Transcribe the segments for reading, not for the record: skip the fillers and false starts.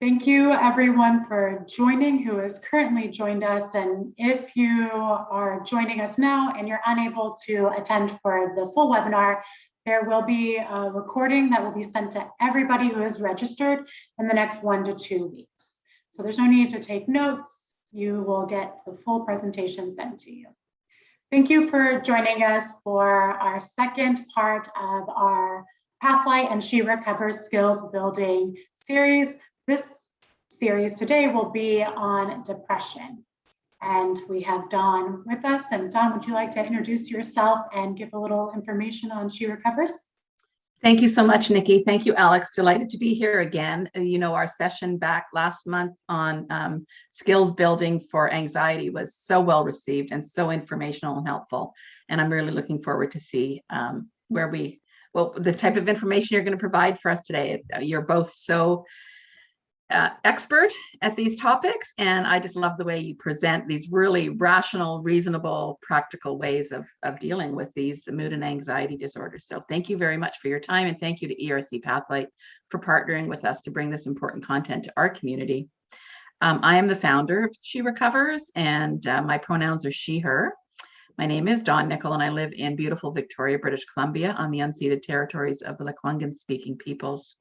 Thank you everyone for joining who has currently joined us. And if you are joining us now and you're unable to attend for the full webinar, there will be a recording that will be sent to everybody who is registered in the next 1 to 2 weeks. So there's no need to take notes. You will get the full presentation sent to you. Thank you for joining us for our second part of our Pathlight and She Recovers Skills Building series. This series today will be on depression. And we have Dawn with us. And Dawn, would you like to introduce yourself and give a little information on She Recovers? Thank you so much, Nikki. Thank you, Alex. Delighted to be here again. You know, our session back last month on skills building for anxiety was so well received and so informational and helpful. And I'm really looking forward to see the type of information you're going to provide for us today. You're both so expert at these topics, and I just love the way you present these really rational, reasonable, practical ways of dealing with these mood and anxiety disorders. So thank you very mumuch for your time, and thank you to ERC Pathlight for partnering with us to bring this important content to our community. I am the founder of She Recovers, and my pronouns are she, her. My name is Dawn Nicol, and I live in beautiful Victoria, British Columbia, on the unceded territories of the Lekwungen-speaking peoples.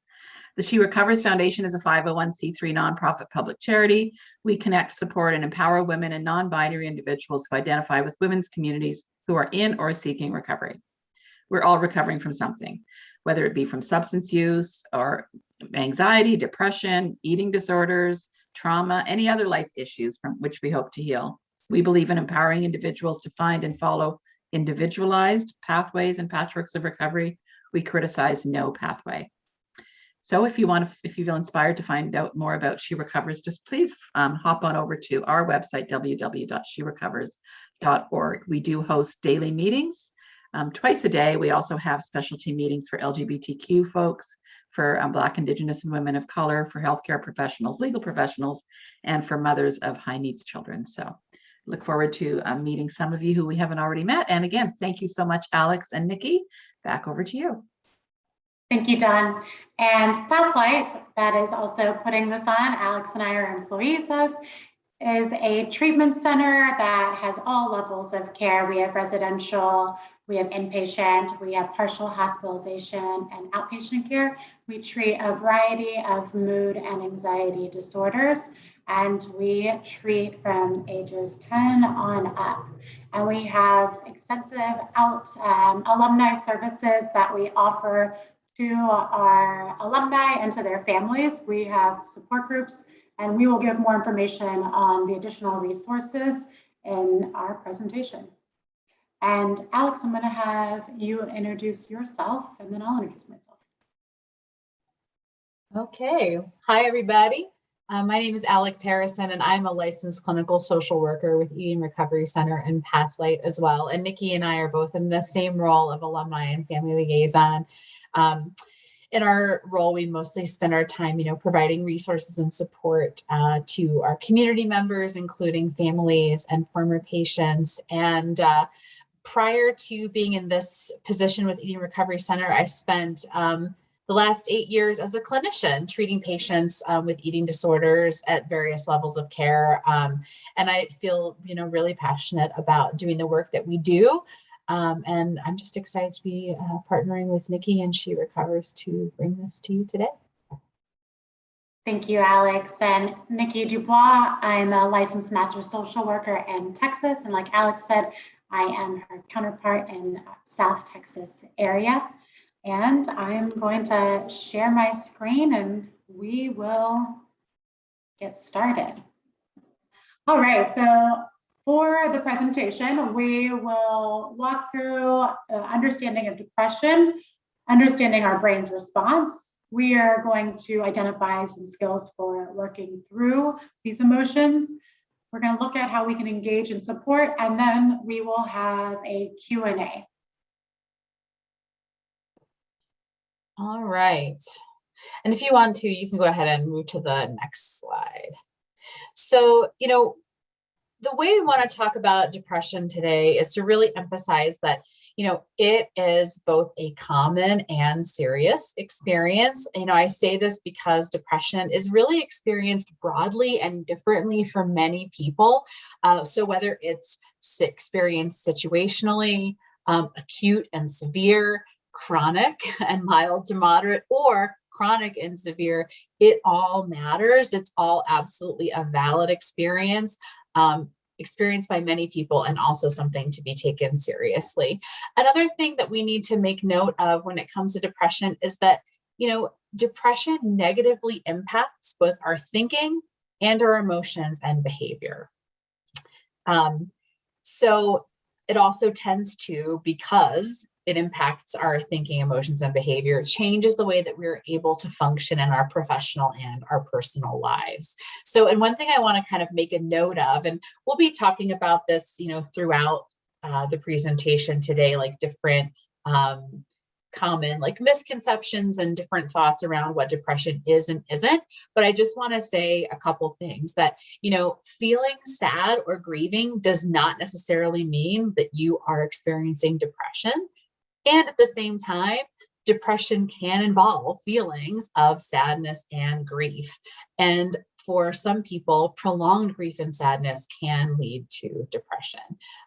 The She Recovers Foundation is a 501c3 nonprofit public charity. We connect, support, and empower women and non-binary individuals who identify with women's communities who are in or seeking recovery. We're all recovering from something, whether it be from substance use or anxiety, depression, eating disorders, trauma, any other life issues from which we hope to heal. We believe in empowering individuals to find and follow individualized pathways and patchworks of recovery. We criticize no pathway. So if you feel inspired to find out more about She Recovers, just please hop on over to our website, www.sherecovers.org. We do host daily meetings twice a day. We also have specialty meetings for LGBTQ folks, for Black, Indigenous, and women of color, for healthcare professionals, legal professionals, and for mothers of high needs children. So look forward to meeting some of you who we haven't already met. And again, thank you so much, Alex and Nikki. Back over to you. Thank you, Dawn. And Pathlight, that is also putting this on, Alex and I are employees of, is a treatment center that has all levels of care. We have residential, we have inpatient, we have partial hospitalization and outpatient care. We treat a variety of mood and anxiety disorders, and we treat from ages 10 on up. And we have extensive alumni services that we offer to our alumni and to their families. We have support groups, and we will give more information on the additional resources in our presentation. And Alex, I'm going to have you introduce yourself, and then I'll introduce myself. Okay. Hi, everybody. My name is Alex Harrison, and I'm a licensed clinical social worker with Eating Recovery Center and Pathlight as well. And Nikki and I are both in the same role of alumni and family liaison. In our role, we mostly spend our time, providing resources and support to our community members, including families and former patients. And prior to being in this position with Eating Recovery Center, I spent the last 8 years as a clinician treating patients with eating disorders at various levels of care. And I feel, really passionate about doing the work that we do. And I'm just excited to be partnering with Nikki and She Recovers to bring this to you today. Thank you, Alex. And Niki DuBois, I'm a licensed master social worker in Texas. And like Alex said, I am her counterpart in South Texas area. And I'm going to share my screen and we will get started. All right, so for the presentation, we will walk through understanding of depression, understanding our brain's response. We are going to identify some skills for working through these emotions. We're going to look at how we can engage and support, and then we will have a Q&A. All right. And if you want to, you can go ahead and move to the next slide. So, the way we want to talk about depression today is to really emphasize that, it is both a common and serious experience. I say this because depression is really experienced broadly and differently for many people. So whether it's experienced situationally, acute and severe, chronic and mild to moderate, or chronic and severe, it all matters. It's all absolutely a valid experience. Experienced by many people, and also something to be taken seriously. Another thing that we need to make note of when it comes to depression is that, depression negatively impacts both our thinking and our emotions and behavior. So it also tends to, because it impacts our thinking, emotions, and behavior, changes the way that we're able to function in our professional and our personal lives. So, and one thing I want to kind of make a note of, and we'll be talking about this, throughout the presentation today, like different common like misconceptions and different thoughts around what depression is and isn't. But I just want to say a couple things that, feeling sad or grieving does not necessarily mean that you are experiencing depression. And at the same time, depression can involve feelings of sadness and grief. And for some people, prolonged grief and sadness can lead to depression.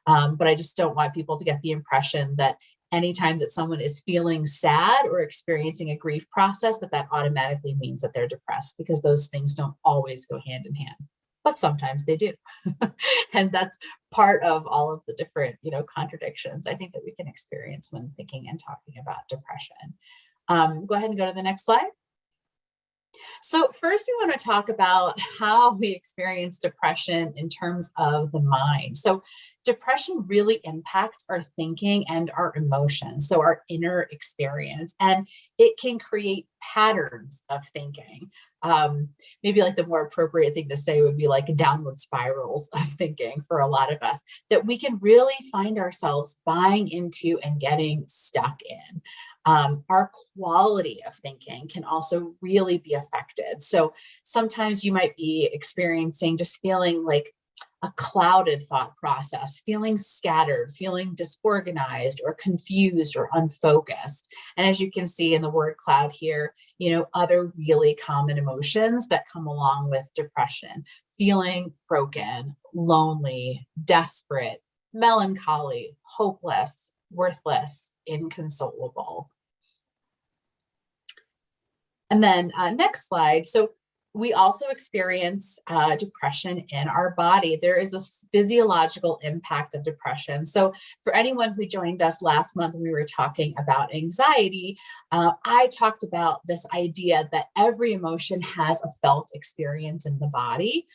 But I just don't want people to get the impression that anytime that someone is feeling sad or experiencing a grief process, that automatically means that they're depressed, because those things don't always go hand in hand. But sometimes they do. And that's part of all of the different, contradictions I think that we can experience when thinking and talking about depression. Go ahead and go to the next slide. So first, we want to talk about how we experience depression in terms of the mind. So depression really impacts our thinking and our emotions, so our inner experience, and it can create patterns of thinking. Maybe like the more appropriate thing to say would be like downward spirals of thinking for a lot of us that we can really find ourselves buying into and getting stuck in. Our quality of thinking can also really be affected. So sometimes you might be experiencing just feeling like a clouded thought process, feeling scattered, feeling disorganized or confused or unfocused. And as you can see in the word cloud here, other really common emotions that come along with depression: feeling broken, lonely, desperate, melancholy, hopeless, worthless, inconsolable. And then next slide. So we also experience depression in our body. There is a physiological impact of depression. So for anyone who joined us last month, we were talking about anxiety. I talked about this idea that every emotion has a felt experience in the body.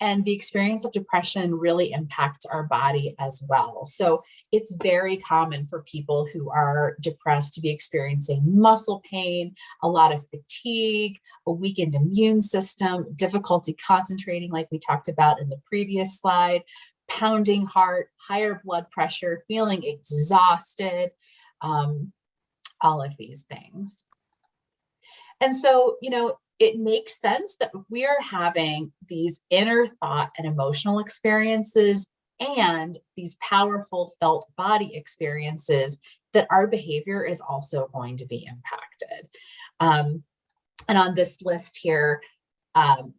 And the experience of depression really impacts our body as well. So it's very common for people who are depressed to be experiencing muscle pain, a lot of fatigue, a weakened immune system, difficulty concentrating, like we talked about in the previous slide, pounding heart, higher blood pressure, feeling exhausted, all of these things. And so, it makes sense that we are having these inner thought and emotional experiences and these powerful felt body experiences that our behavior is also going to be impacted. And on this list here,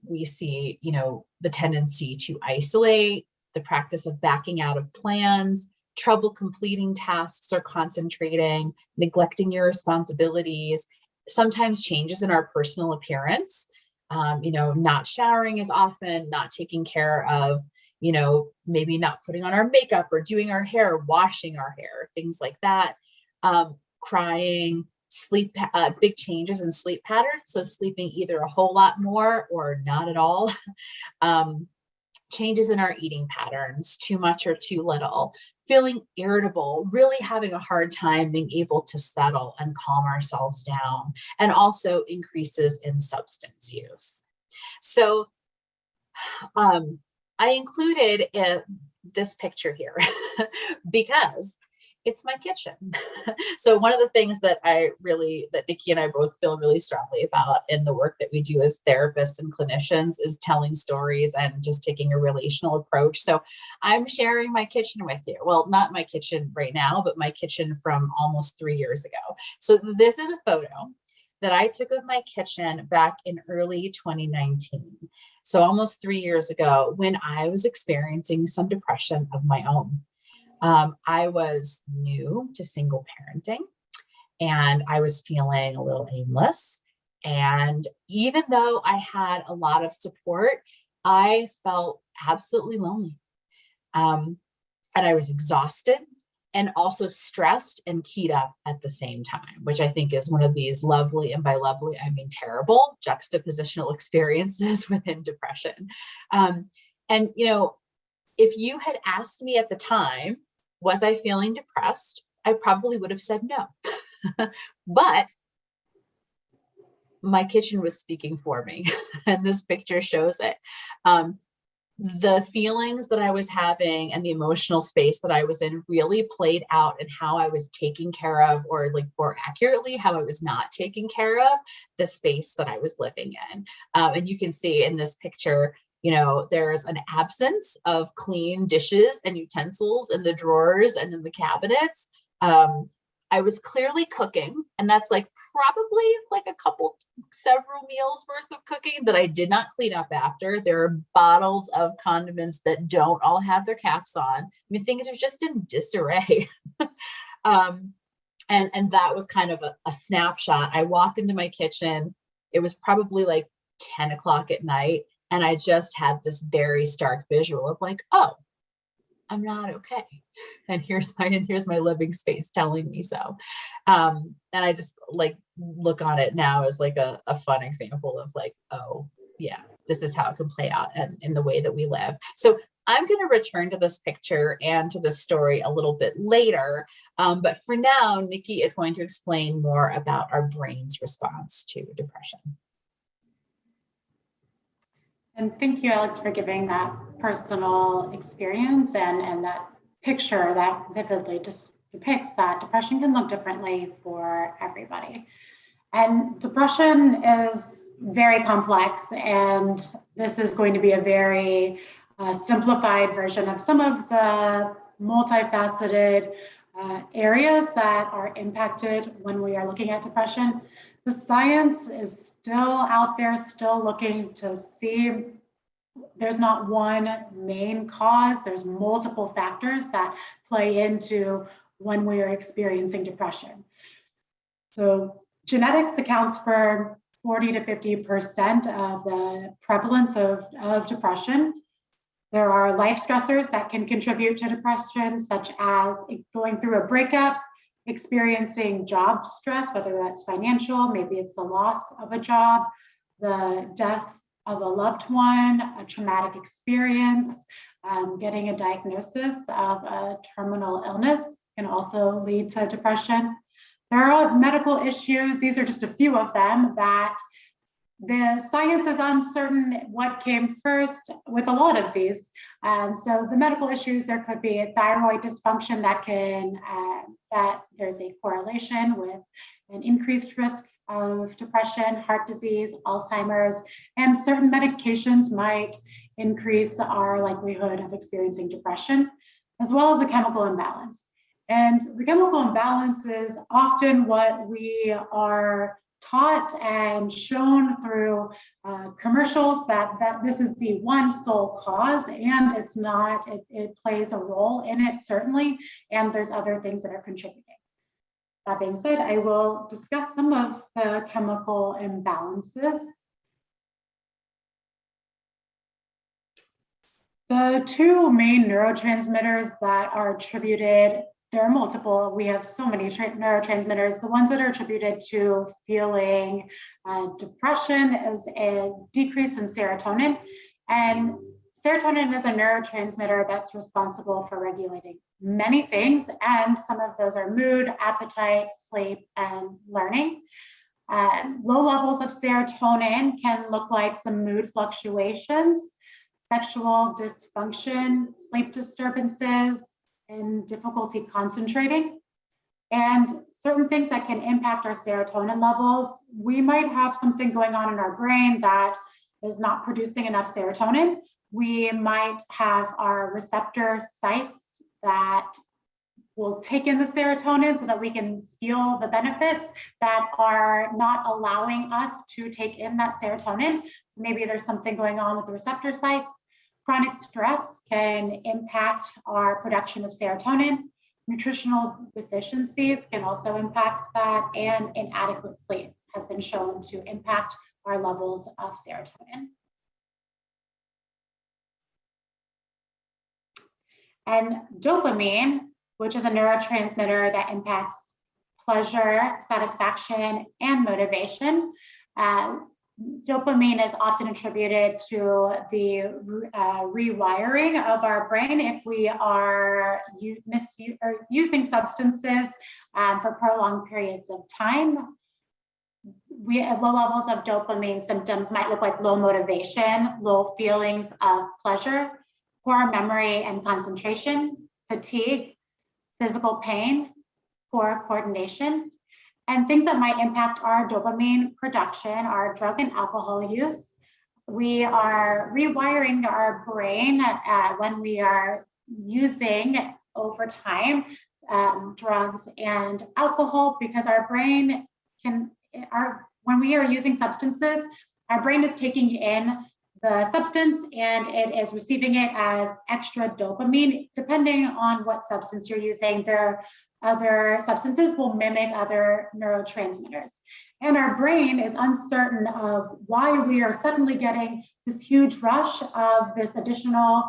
we see, the tendency to isolate, the practice of backing out of plans, trouble completing tasks or concentrating, neglecting your responsibilities, sometimes changes in our personal appearance, not showering as often, not taking care of, maybe not putting on our makeup or doing our hair, washing our hair, things like that, crying, sleep, big changes in sleep patterns. So sleeping either a whole lot more or not at all. Changes in our eating patterns, too much or too little, feeling irritable, really having a hard time being able to settle and calm ourselves down, and also increases in substance use. So I included this picture here because It's my kitchen. So one of the things that Niki and I both feel really strongly about in the work that we do as therapists and clinicians is telling stories and just taking a relational approach. So I'm sharing my kitchen with you. Well, not my kitchen right now, but my kitchen from almost 3 years ago. So this is a photo that I took of my kitchen back in early 2019. So almost 3 years ago, when I was experiencing some depression of my own. I was new to single parenting and I was feeling a little aimless. And even though I had a lot of support, I felt absolutely lonely. And I was exhausted and also stressed and keyed up at the same time, which I think is one of these lovely, and by lovely, I mean terrible, juxtapositional experiences within depression. And, you know, if you had asked me at the time, was I feeling depressed? I probably would have said no. But my kitchen was speaking for me, and this picture shows it. The feelings that I was having and the emotional space that I was in really played out in how I was taking care of, or like more accurately, how I was not taking care of the space that I was living in. And you can see in this picture, you know, there's an absence of clean dishes and utensils in the drawers and in the cabinets. I was clearly cooking, and that's like probably like several meals worth of cooking that I did not clean up after. There are bottles of condiments that don't all have their caps on. I mean, things are just in disarray. And that was kind of a snapshot. I walked into my kitchen. It was probably like 10 o'clock at night. And I just had this very stark visual of like, oh, I'm not okay. And here's my living space telling me so. And I just like look on it now as like a fun example of like, oh yeah, this is how it can play out and in the way that we live. So I'm going to return to this picture and to this story a little bit later. But for now, Niki is going to explain more about our brain's response to depression. And thank you, Alex, for giving that personal experience and that picture that vividly just depicts that depression can look differently for everybody. And depression is very complex, and this is going to be a very simplified version of some of the multifaceted areas that are impacted when we are looking at depression. The science is still out there, still looking to see. There's not one main cause. There's multiple factors that play into when we are experiencing depression. So genetics accounts for 40 to 50% of the prevalence of depression. There are life stressors that can contribute to depression, such as going through a breakup, experiencing job stress, whether that's financial, maybe it's the loss of a job, the death of a loved one, a traumatic experience, getting a diagnosis of a terminal illness can also lead to depression. There are medical issues. These are just a few of them that the science is uncertain what came first with a lot of these. So the medical issues, there could be a thyroid dysfunction that there's a correlation with an increased risk of depression, heart disease, Alzheimer's, and certain medications might increase our likelihood of experiencing depression, as well as a chemical imbalance. And the chemical imbalance is often what we are taught and shown through commercials that this is the one sole cause, and it's not. It plays a role in it, certainly, and there's other things that are contributing. That being said, I will discuss some of the chemical imbalances. The two main neurotransmitters that are attributed, there are multiple, we have so many neurotransmitters. The ones that are attributed to feeling depression is a decrease in serotonin. And serotonin is a neurotransmitter that's responsible for regulating many things, and some of those are mood, appetite, sleep, and learning. Low levels of serotonin can look like some mood fluctuations, sexual dysfunction, sleep disturbances, and difficulty concentrating. And certain things that can impact our serotonin levels. We might have something going on in our brain that is not producing enough serotonin. We might have our receptor sites that will take in the serotonin so that we can feel the benefits that are not allowing us to take in that serotonin. So maybe there's something going on with the receptor sites. Chronic stress can impact our production of serotonin. Nutritional deficiencies can also impact that, and inadequate sleep has been shown to impact our levels of serotonin. And dopamine, which is a neurotransmitter that impacts pleasure, satisfaction, and motivation. Dopamine is often attributed to the rewiring of our brain if we are using substances for prolonged periods of time. We have low levels of dopamine symptoms might look like low motivation, low feelings of pleasure, poor memory and concentration, fatigue, physical pain, poor coordination. And things that might impact our dopamine production are drug and alcohol use. We are rewiring our brain when we are using over time drugs and alcohol, because our brain when we are using substances, our brain is taking in the substance and it is receiving it as extra dopamine. Depending on what substance you're using, other substances will mimic other neurotransmitters. And our brain is uncertain of why we are suddenly getting this huge rush of this additional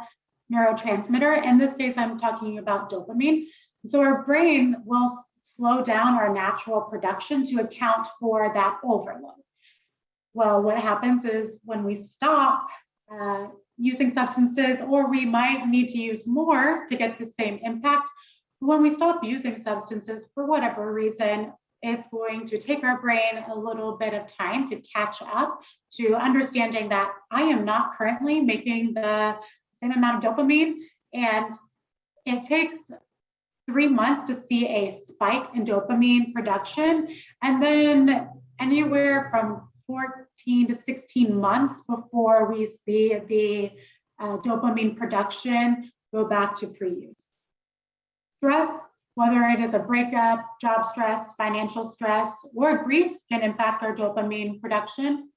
neurotransmitter. In this case, I'm talking about dopamine. So our brain will slow down our natural production to account for that overload. Well, what happens is when we stop using substances, or we might need to use more to get the same impact, when we stop using substances for whatever reason, it's going to take our brain a little bit of time to catch up to understanding that I am not currently making the same amount of dopamine. And it takes 3 months to see a spike in dopamine production, and then anywhere from 14 to 16 months before we see the dopamine production go back to pre-use. Stress, whether it is a breakup, job stress, financial stress, or grief, can impact our dopamine production.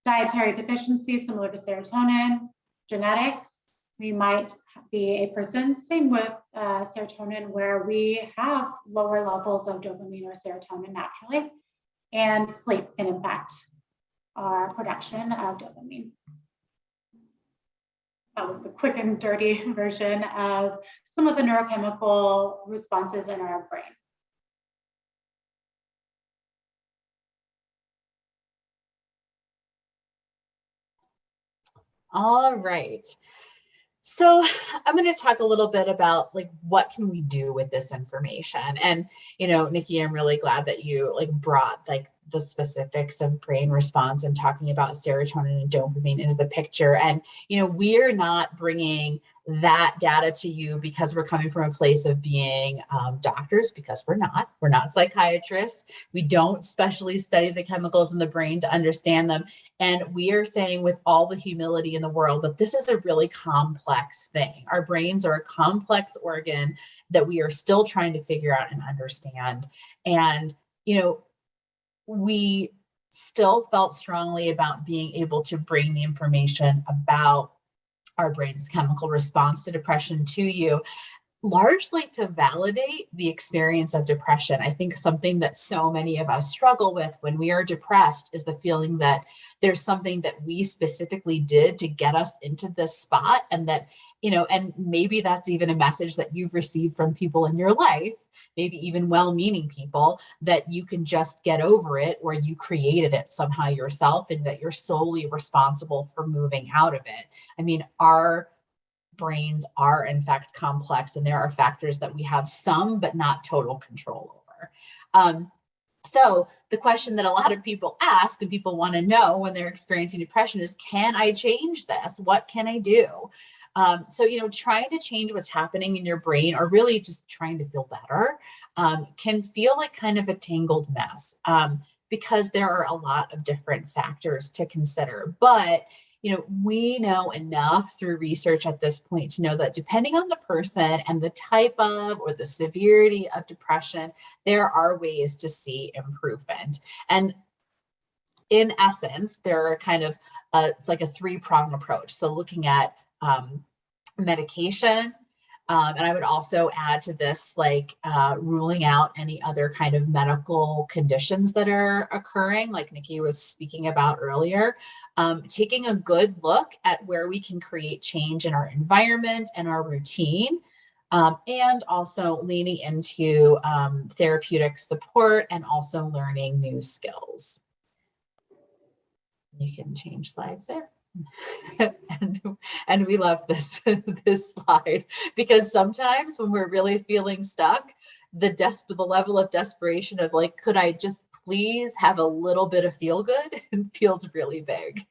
Dietary deficiency, similar to serotonin. Genetics, we might be a person, same with serotonin, where we have lower levels of dopamine or serotonin naturally. And sleep can impact our production of dopamine. That was the quick and dirty version of some of the neurochemical responses in our brain. All right. So I'm going to talk a little bit about what can we do with this information? And, Niki, I'm really glad that you brought the specifics of brain response and talking about serotonin and dopamine into the picture. And, we're not bringing that data to you because we're coming from a place of being doctors, because we're not psychiatrists. We don't specially study the chemicals in the brain to understand them. And we are saying with all the humility in the world that this is a really complex thing. Our brains are a complex organ that we are still trying to figure out and understand. And, we still felt strongly about being able to bring the information about our brain's chemical response to depression to you, largely to validate the experience of depression. I think something that so many of us struggle with when we are depressed is the feeling that there's something that we specifically did to get us into this spot, and that, and maybe that's even a message that you've received from people in your life, maybe even well-meaning people, that you can just get over it, or you created it somehow yourself, and that you're solely responsible for moving out of it. I mean, our brains are in fact complex, and there are factors that we have some but not total control over. So the question that a lot of people ask and people want to know when they're experiencing depression is, can I change this? What can I do? So, trying to change what's happening in your brain, or really just trying to feel better, can feel like kind of a tangled mess, because there are a lot of different factors to consider. But we know enough through research at this point to know that depending on the person and the type of or the severity of depression, there are ways to see improvement. And in essence, there are kind of, it's like a three-pronged approach. So looking at medication, and I would also add to this, like ruling out any other kind of medical conditions that are occurring, like Niki was speaking about earlier, taking a good look at where we can create change in our environment and our routine, and also leaning into therapeutic support and also learning new skills. You can change slides there. and we love this slide, because sometimes when we're really feeling stuck, the level of desperation of like, could I just please have a little bit of feel good, and feels really big.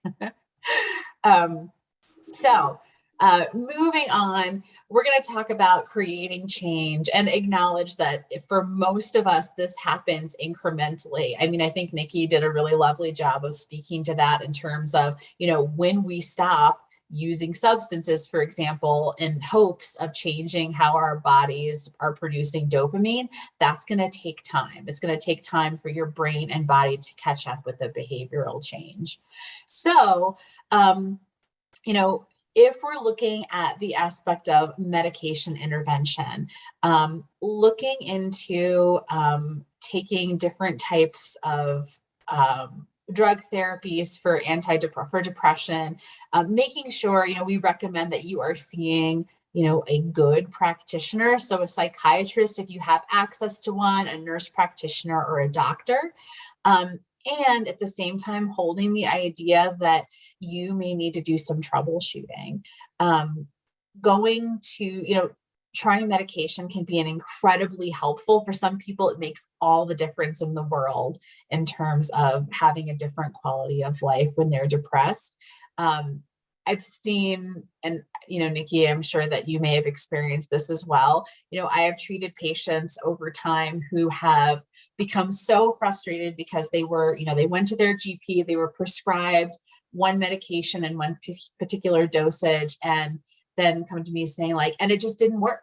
Moving on, we're going to talk about creating change and acknowledge that for most of us, this happens incrementally. I mean, I think Niki did a really lovely job of speaking to that in terms of, when we stop using substances, for example, in hopes of changing how our bodies are producing dopamine, that's going to take time. It's going to take time for your brain and body to catch up with the behavioral change. So, if we're looking at the aspect of medication intervention, looking into taking different types of drug therapies for depression, making sure, we recommend that you are seeing, a good practitioner. So a psychiatrist, if you have access to one, a nurse practitioner, or a doctor. And at the same time, holding the idea that you may need to do some troubleshooting. Trying medication can be incredibly helpful. For some people, it makes all the difference in the world in terms of having a different quality of life when they're depressed. I've seen, and Niki, I'm sure that you may have experienced this as well. I have treated patients over time who have become so frustrated because they went to their GP, they were prescribed one medication and one particular dosage, and then come to me saying like, and it just didn't work.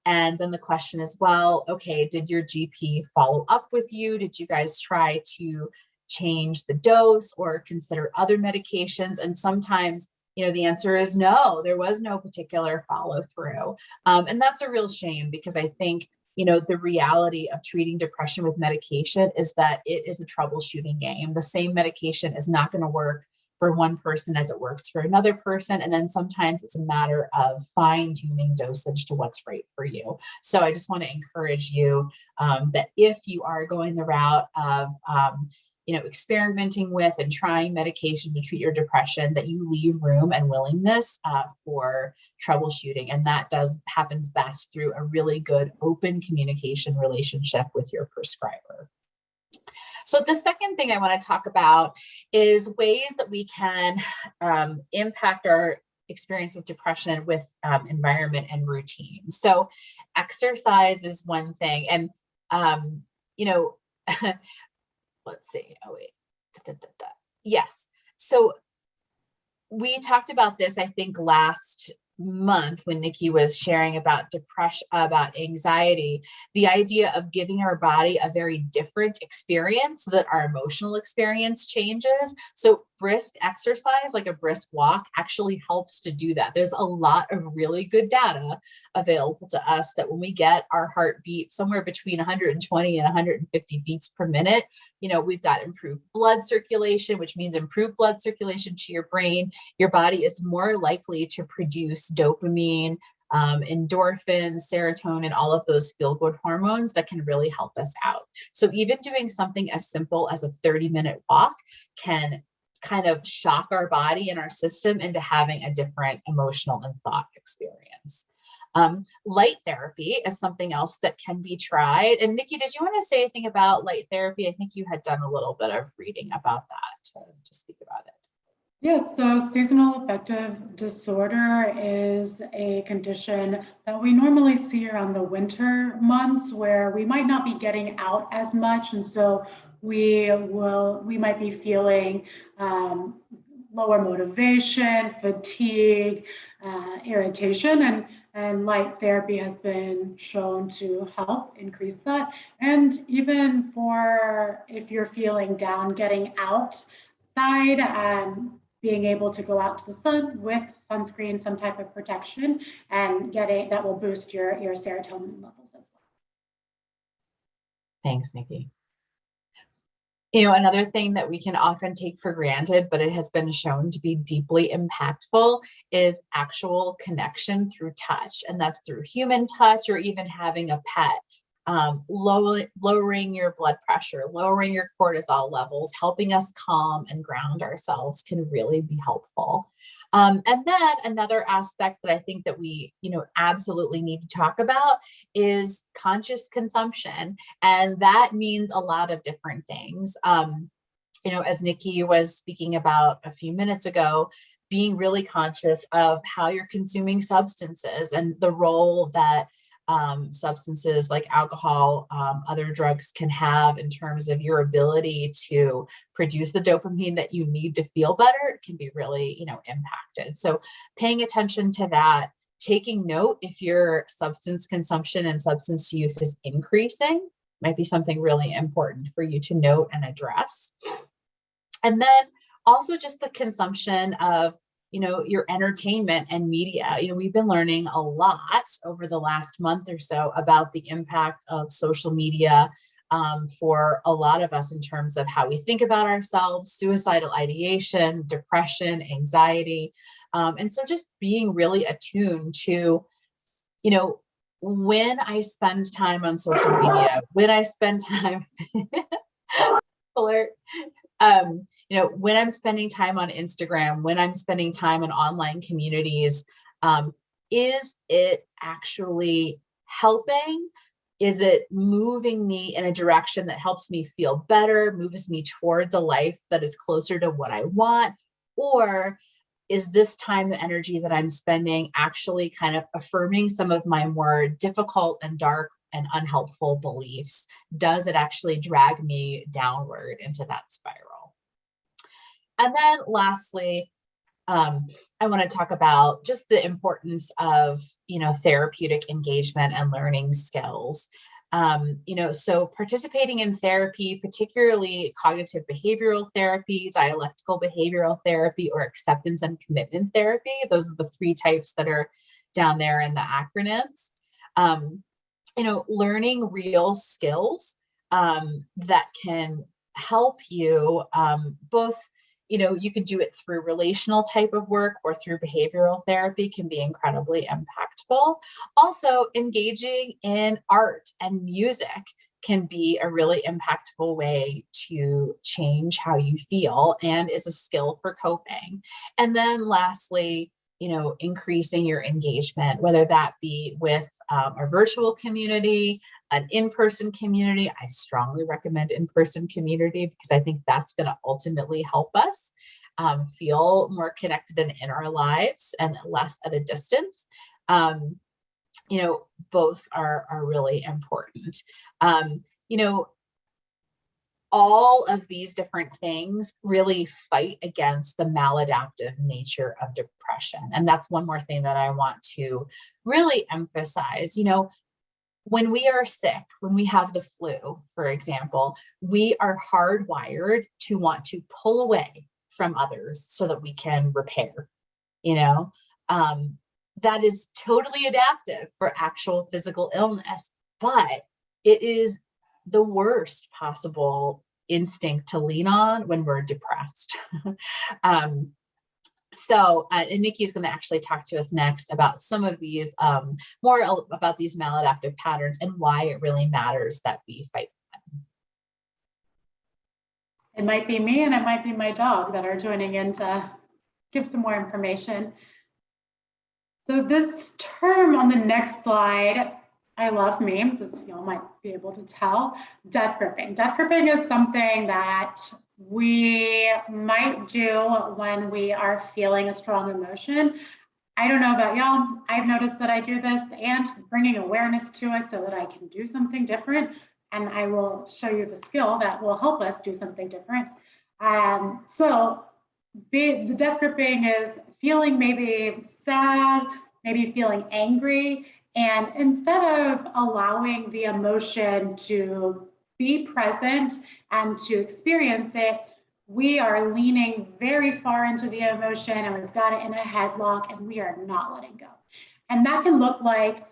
And then the question is, well, okay, did your GP follow up with you? Did you guys try to change the dose or consider other medications? And sometimes the answer is no, there was no particular follow through. And that's a real shame, because I think, the reality of treating depression with medication is that it is a troubleshooting game. The same medication is not going to work for one person as it works for another person. And then sometimes it's a matter of fine tuning dosage to what's right for you. So I just want to encourage you that if you are going the route of, experimenting with and trying medication to treat your depression, that you leave room and willingness for troubleshooting. And that happens best through a really good open communication relationship with your prescriber. So the second thing I want to talk about is ways that we can impact our experience with depression with environment and routine. So exercise is one thing. And, let's see. Oh, wait. Yes. So we talked about this, I think, last month when Niki was sharing about depression, about anxiety, the idea of giving our body a very different experience so that our emotional experience changes. So brisk exercise, like a brisk walk, actually helps to do that. There's a lot of really good data available to us that when we get our heartbeat somewhere between 120 and 150 beats per minute, we've got improved blood circulation, which means improved blood circulation to your brain. Your body is more likely to produce dopamine, endorphins, serotonin, all of those feel-good hormones that can really help us out. So even doing something as simple as a 30-minute walk can kind of shock our body and our system into having a different emotional and thought experience. Light therapy is something else that can be tried. And Niki, did you want to say anything about light therapy? I think you had done a little bit of reading about that to speak about it. Yes, so seasonal affective disorder is a condition that we normally see around the winter months where we might not be getting out as much. And so we might be feeling lower motivation, fatigue, irritation, and light therapy has been shown to help increase that. And even for if you're feeling down, getting outside, being able to go out to the sun with sunscreen, some type of protection, and that will boost your serotonin levels as well. Thanks, Niki. You know, another thing that we can often take for granted, but it has been shown to be deeply impactful, is actual connection through touch. And that's through human touch or even having a pet. Lowering your blood pressure, lowering your cortisol levels, helping us calm and ground ourselves can really be helpful. And then another aspect that I think that we, absolutely need to talk about is conscious consumption. And that means a lot of different things. As Niki was speaking about a few minutes ago, being really conscious of how you're consuming substances and the role that substances like alcohol, other drugs can have in terms of your ability to produce the dopamine that you need to feel better can be really, impacted. So paying attention to that, taking note if your substance consumption and substance use is increasing might be something really important for you to note and address. And then also just the consumption of your entertainment and media. We've been learning a lot over the last month or so about the impact of social media for a lot of us in terms of how we think about ourselves, suicidal ideation, depression, anxiety. And so just being really attuned to, when I spend time on social media, when I spend time, alert, when I'm spending time on Instagram, when I'm spending time in online communities, is it actually helping? Is it moving me in a direction that helps me feel better, moves me towards a life that is closer to what I want? Or is this time and energy that I'm spending actually kind of affirming some of my more difficult and dark and unhelpful beliefs? Does it actually drag me downward into that spiral? And then lastly, I want to talk about just the importance of, therapeutic engagement and learning skills. So participating in therapy, particularly cognitive behavioral therapy, dialectical behavioral therapy, or acceptance and commitment therapy, those are the three types that are down there in the acronyms. Learning real skills that can help you both, you can do it through relational type of work or through behavioral therapy can be incredibly impactful. Also, engaging in art and music can be a really impactful way to change how you feel and is a skill for coping. And then lastly, increasing your engagement, whether that be with a virtual community, an in-person community. I strongly recommend in-person community because I think that's going to ultimately help us feel more connected and in our lives and less at a distance. Both are really important. All of these different things really fight against the maladaptive nature of depression. And that's one more thing that I want to really emphasize. When we are sick, when we have the flu, for example, we are hardwired to want to pull away from others so that we can repair, that is totally adaptive for actual physical illness, but it is the worst possible instinct to lean on when we're depressed. And Niki is going to actually talk to us next about some of these, more about these maladaptive patterns and why it really matters that we fight them. It might be me and it might be my dog that are joining in to give some more information. So this term on the next slide, I love memes, as y'all might be able to tell. Death gripping. Death gripping is something that we might do when we are feeling a strong emotion. I don't know about y'all, I've noticed that I do this, and bringing awareness to it so that I can do something different. And I will show you the skill that will help us do something different. So the death gripping is feeling maybe sad, maybe feeling angry. And instead of allowing the emotion to be present and to experience it, we are leaning very far into the emotion and we've got it in a headlock and we are not letting go. And that can look like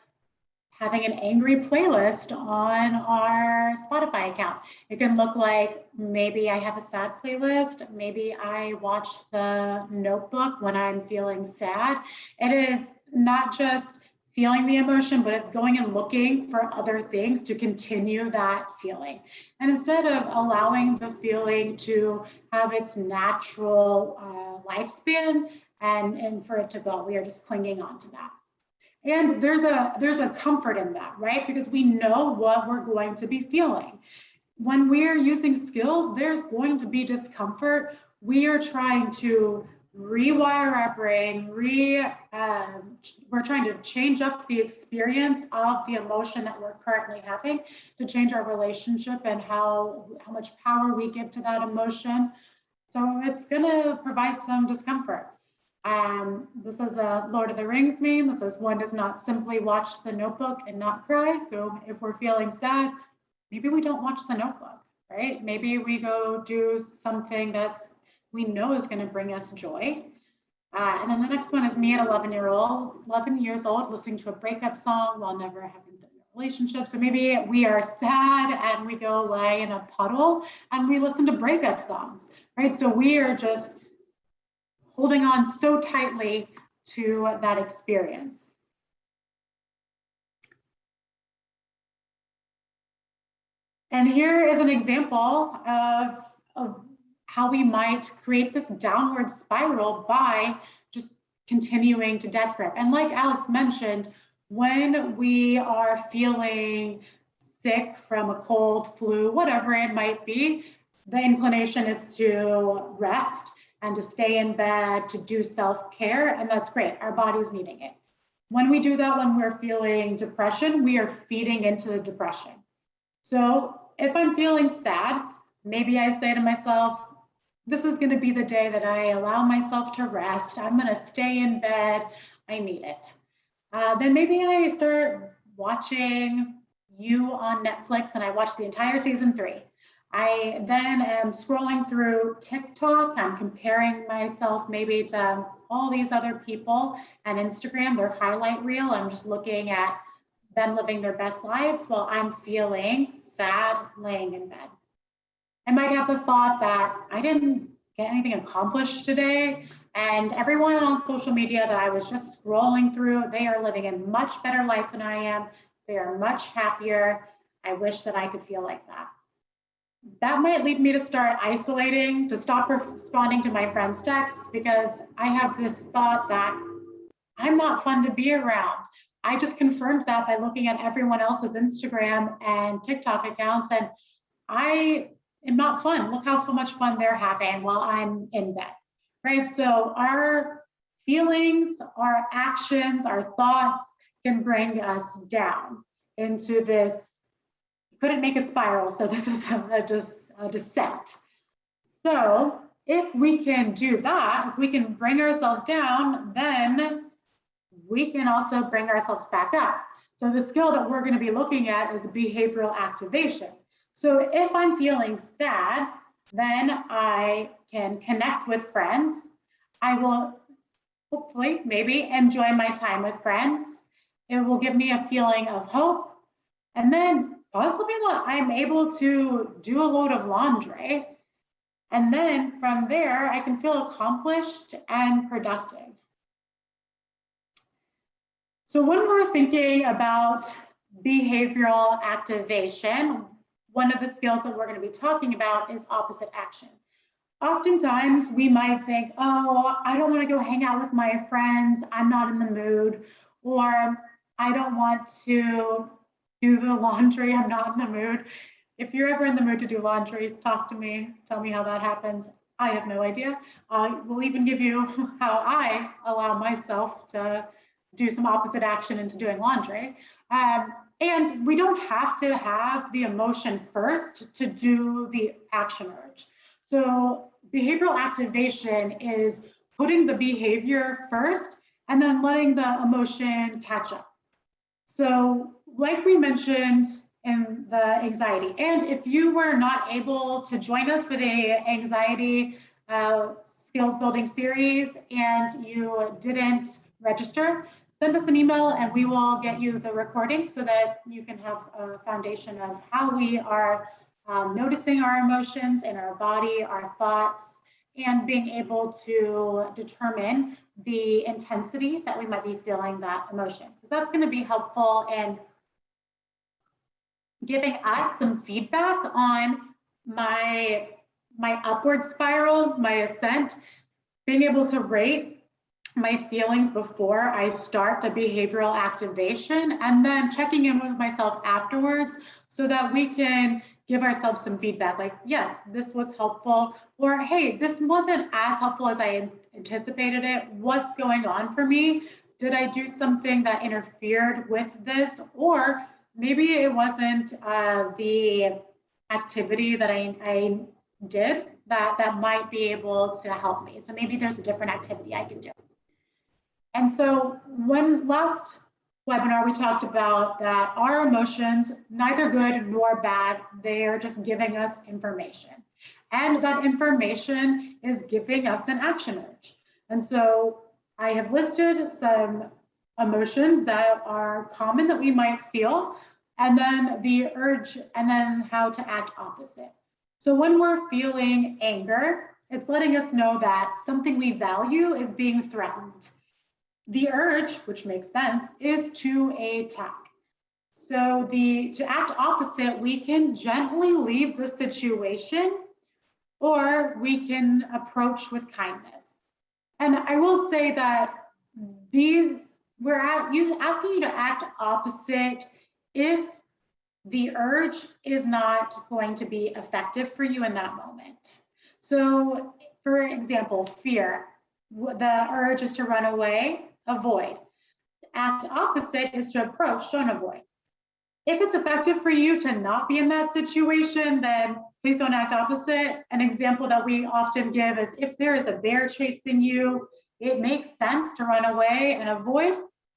having an angry playlist on our Spotify account. It can look like maybe I have a sad playlist. Maybe I watch The Notebook when I'm feeling sad. It is not just feeling the emotion, but it's going and looking for other things to continue that feeling. And instead of allowing the feeling to have its natural lifespan and for it to go, we are just clinging on to that. And there's a comfort in that, right? Because we know what we're going to be feeling. When we're using skills, there's going to be discomfort. We are trying to rewire our brain, we're trying to change up the experience of the emotion that we're currently having, to change our relationship and how much power we give to that emotion. So it's gonna provide some discomfort. This is a Lord of the Rings meme. This is, one does not simply watch The Notebook and not cry. So if we're feeling sad, maybe we don't watch The Notebook, right? Maybe we go do something that's we know is going to bring us joy. And then the next one is me at 11 years old, listening to a breakup song while never having been in a relationship. So maybe we are sad and we go lie in a puddle and we listen to breakup songs, right? So we are just holding on so tightly to that experience. And here is an example of how we might create this downward spiral by just continuing to death grip. And like Alex mentioned, when we are feeling sick from a cold, flu, whatever it might be, the inclination is to rest and to stay in bed, to do self-care, and that's great. Our body's needing it. When we do that, when we're feeling depression, we are feeding into the depression. So if I'm feeling sad, maybe I say to myself, this is going to be the day that I allow myself to rest. I'm going to stay in bed. I need it. Then maybe I start watching You on Netflix and I watch the entire season 3. I then am scrolling through TikTok. I'm comparing myself maybe to all these other people and Instagram, their highlight reel. I'm just looking at them living their best lives while I'm feeling sad laying in bed. I might have the thought that I didn't get anything accomplished today, and everyone on social media that I was just scrolling through, they are living a much better life than I am. They are much happier. I wish that I could feel like that. That might lead me to start isolating, to stop responding to my friends' texts, because I have this thought that I'm not fun to be around. I just confirmed that by looking at everyone else's Instagram and TikTok accounts, and I am not fun. Look how much fun they're having while I'm in bed, right? So our feelings, our actions, our thoughts can bring us down into this, couldn't make a spiral, so this is a descent. So if we can do that, if we can bring ourselves down, then we can also bring ourselves back up. So the skill that we're going to be looking at is behavioral activation. So if I'm feeling sad, then I can connect with friends. I will hopefully maybe enjoy my time with friends. It will give me a feeling of hope. And then possibly I'm able to do a load of laundry. And then from there, I can feel accomplished and productive. So when we're thinking about behavioral activation, one of the skills that we're going to be talking about is opposite action. Oftentimes we might think, oh, I don't want to go hang out with my friends. I'm not in the mood. Or I don't want to do the laundry. I'm not in the mood. if you're ever in the mood to do laundry, talk to me, tell me how that happens. I have no idea. We'll even give you how I allow myself to do some opposite action into doing laundry. And we don't have to have the emotion first to do the action urge. So behavioral activation is putting the behavior first and then letting the emotion catch up. So like we mentioned in the anxiety, and if you were not able to join us for the anxiety skills building series and you didn't register, send us an email and we will get you the recording so that you can have a foundation of how we are noticing our emotions in our body, our thoughts, and being able to determine the intensity that we might be feeling that emotion. Because that's going to be helpful in giving us some feedback on my upward spiral, my ascent, being able to rate my feelings before I start the behavioral activation, and then checking in with myself afterwards so that we can give ourselves some feedback like, yes, this was helpful, or hey, this wasn't as helpful as I anticipated it. What's going on for me? Did I do something that interfered with this? Or maybe it wasn't the activity that I did that might be able to help me. So maybe there's a different activity I can do. And so one last webinar, we talked about that our emotions, neither good nor bad, they are just giving us information. And that information is giving us an action urge. And so I have listed some emotions that are common that we might feel, and then the urge, and then how to act opposite. So when we're feeling anger, it's letting us know that something we value is being threatened. The urge, which makes sense, is to attack. So to act opposite, we can gently leave the situation, or we can approach with kindness. And I will say that we're asking you to act opposite if the urge is not going to be effective for you in that moment. So for example, fear, the urge is to run away, avoid. Act opposite is to approach, don't avoid. If it's effective for you to not be in that situation, then please don't act opposite. An example that we often give is if there is a bear chasing you, it makes sense to run away and avoid.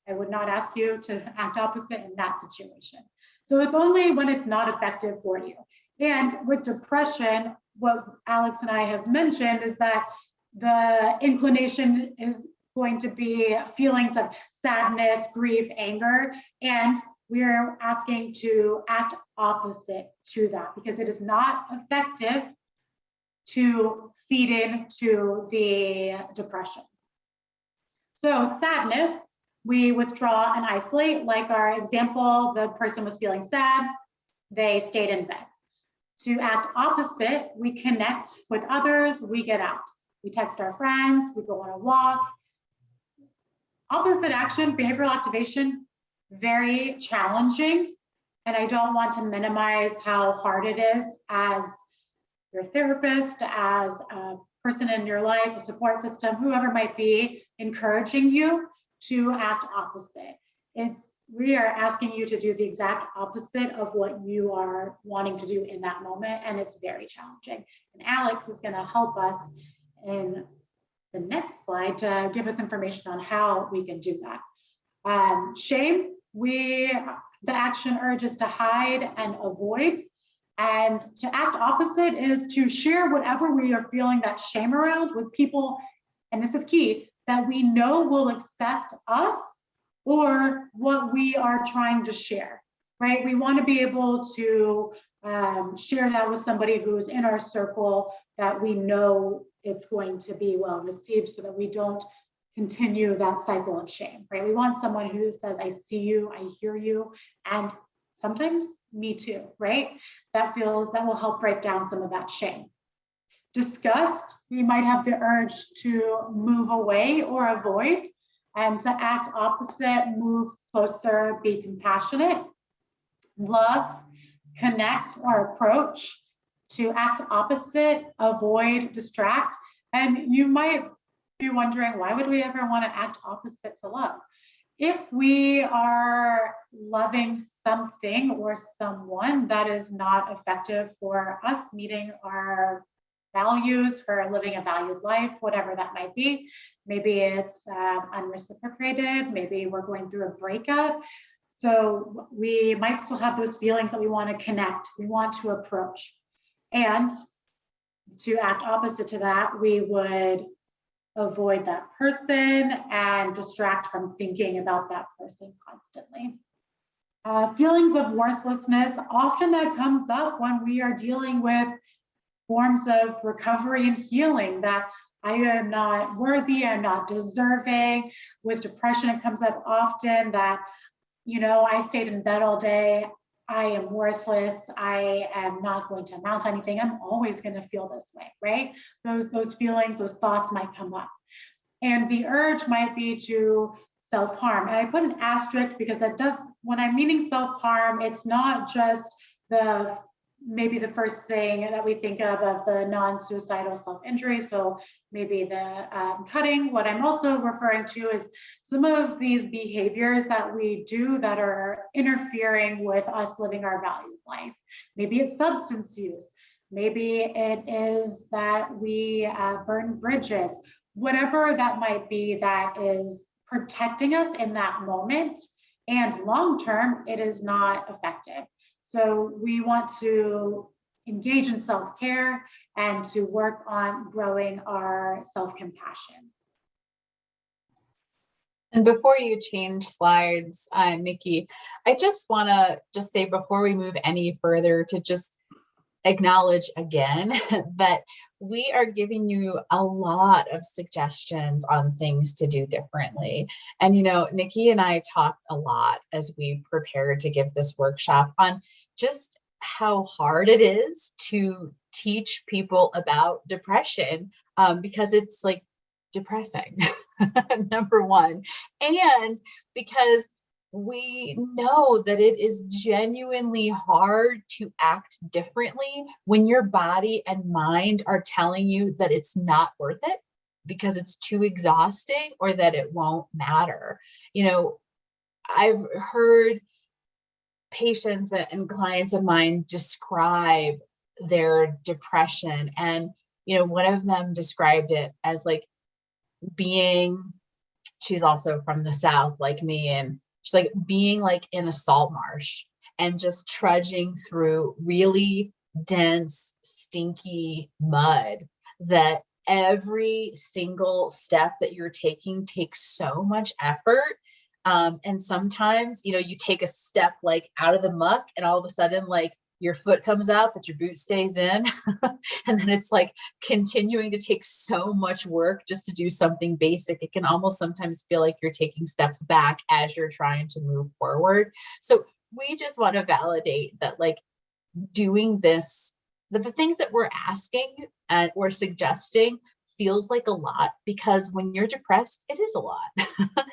I would not ask you to act opposite in that situation. So it's only when it's not effective for you. And with depression, what Alex and I have mentioned is that the inclination is going to be feelings of sadness, grief, anger, and we're asking to act opposite to that because it is not effective to feed into the depression. So sadness, we withdraw and isolate. Like our example, the person was feeling sad, they stayed in bed. To act opposite, we connect with others, we get out. We text our friends, we go on a walk. Opposite action, behavioral activation, very challenging. And I don't want to minimize how hard it is as your therapist, as a person in your life, a support system, whoever might be encouraging you to act opposite. We are asking you to do the exact opposite of what you are wanting to do in that moment, and it's very challenging. And Alex is going to help us in the next slide to give us information on how we can do that. Shame, the action urge is to hide and avoid. And to act opposite is to share whatever we are feeling that shame around with people, and this is key, that we know will accept us or what we are trying to share, right? We want to be able to share that with somebody who's in our circle that we know it's going to be well received so that we don't continue that cycle of shame, right? We want someone who says, I see you, I hear you, and sometimes me too, right? That will help break down some of that shame. Disgust, we might have the urge to move away or avoid, and to act opposite, move closer, be compassionate. Love, connect or approach, to act opposite, avoid, distract. And you might be wondering, why would we ever want to act opposite to love? If we are loving something or someone that is not effective for us meeting our values, for living a valued life, whatever that might be, maybe it's unreciprocated, maybe we're going through a breakup. So we might still have those feelings that we want to connect, we want to approach. And to act opposite to that, we would avoid that person and distract from thinking about that person constantly. Feelings of worthlessness, often that comes up when we are dealing with forms of recovery and healing, that I am not worthy, I'm not deserving. With depression, it comes up often that, I stayed in bed all day, I am worthless, I am not going to amount to anything, I'm always going to feel this way, right? Those feelings, those thoughts might come up. And the urge might be to self-harm. And I put an asterisk because that does, when I'm meaning self-harm, it's not just maybe the first thing that we think of the non-suicidal self-injury. So maybe the cutting. What I'm also referring to is some of these behaviors that we do that are interfering with us living our valued life. Maybe it's substance use. Maybe it is that we burn bridges. Whatever that might be that is protecting us in that moment, and long-term, it is not effective. So we want to engage in self-care and to work on growing our self-compassion. And before you change slides, Niki, I just want to say before we move any further to just acknowledge again that we are giving you a lot of suggestions on things to do differently. And, Niki and I talked a lot as we prepared to give this workshop on just how hard it is to teach people about depression, because it's like depressing, number one, and because we know that it is genuinely hard to act differently when your body and mind are telling you that it's not worth it because it's too exhausting or that it won't matter. I've heard patients and clients of mine describe their depression, and one of them described it as like she's also from the South like me, and she's like being like in a salt marsh and just trudging through really dense, stinky mud that every single step that you're taking takes so much effort. And sometimes, you take a step like out of the muck and all of a sudden like your foot comes out, but your boot stays in. And then it's like continuing to take so much work just to do something basic. It can almost sometimes feel like you're taking steps back as you're trying to move forward. So we just want to validate that like doing this, that the things that we're asking and we're suggesting feels like a lot, because when you're depressed, it is a lot.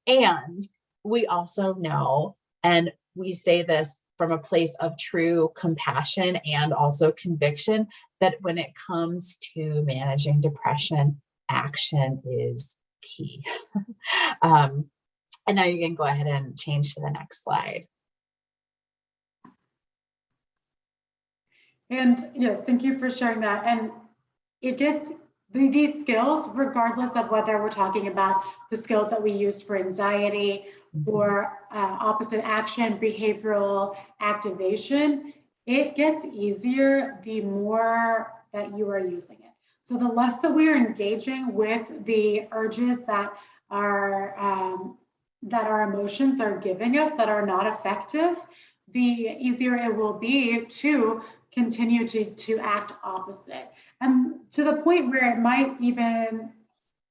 And we also know, and we say this from a place of true compassion and also conviction, that when it comes to managing depression, action is key. And now you can go ahead and change to the next slide. And yes, thank you for sharing that. And it gets these skills, regardless of whether we're talking about the skills that we used for anxiety, for opposite action, behavioral activation, it gets easier the more that you are using it. So the less that we are engaging with the urges that our emotions are giving us that are not effective, the easier it will be to continue to act opposite. And to the point where it might even,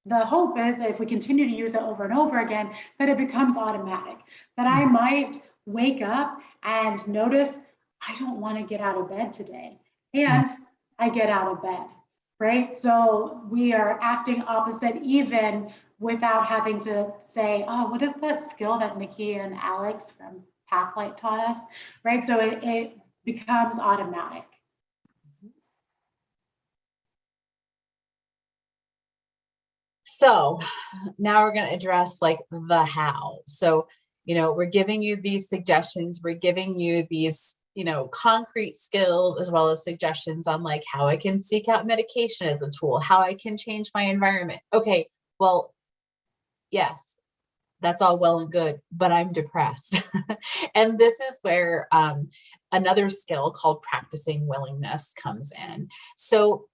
the hope is that if we continue to use it over and over again, that it becomes automatic, that I might wake up and notice, I don't want to get out of bed today. And I get out of bed, right? So we are acting opposite even without having to say, oh, what is that skill that Niki and Alex from Pathlight taught us, right? So becomes automatic. So now we're going to address like the how. So, we're giving you these suggestions, we're giving you these, concrete skills, as well as suggestions on like how I can seek out medication as a tool, how I can change my environment. Okay, well, yes, that's all well and good, but I'm depressed. And this is where another skill called practicing willingness comes in. So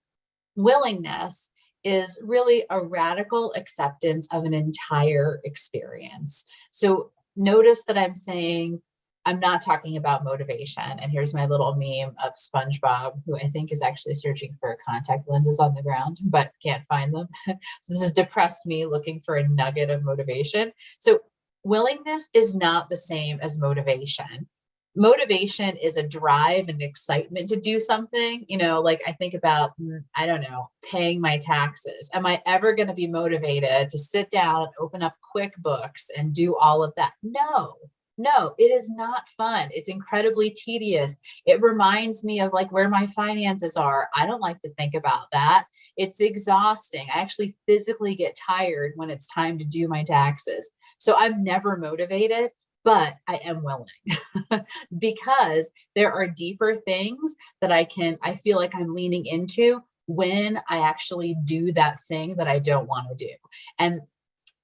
willingness is really a radical acceptance of an entire experience. So notice that I'm saying, I'm not talking about motivation. And here's my little meme of SpongeBob, who I think is actually searching for contact lenses on the ground, but can't find them. So this is depressed me looking for a nugget of motivation. So willingness is not the same as motivation. Motivation is a drive and excitement to do something. Like I think about, I don't know, paying my taxes. Am I ever going to be motivated to sit down and open up QuickBooks and do all of that? No, it is not fun. It's incredibly tedious. It reminds me of like where my finances are. I don't like to think about that. It's exhausting. I actually physically get tired when it's time to do my taxes. So I'm never motivated, but I am willing because there are deeper things that I feel like I'm leaning into when I actually do that thing that I don't want to do. And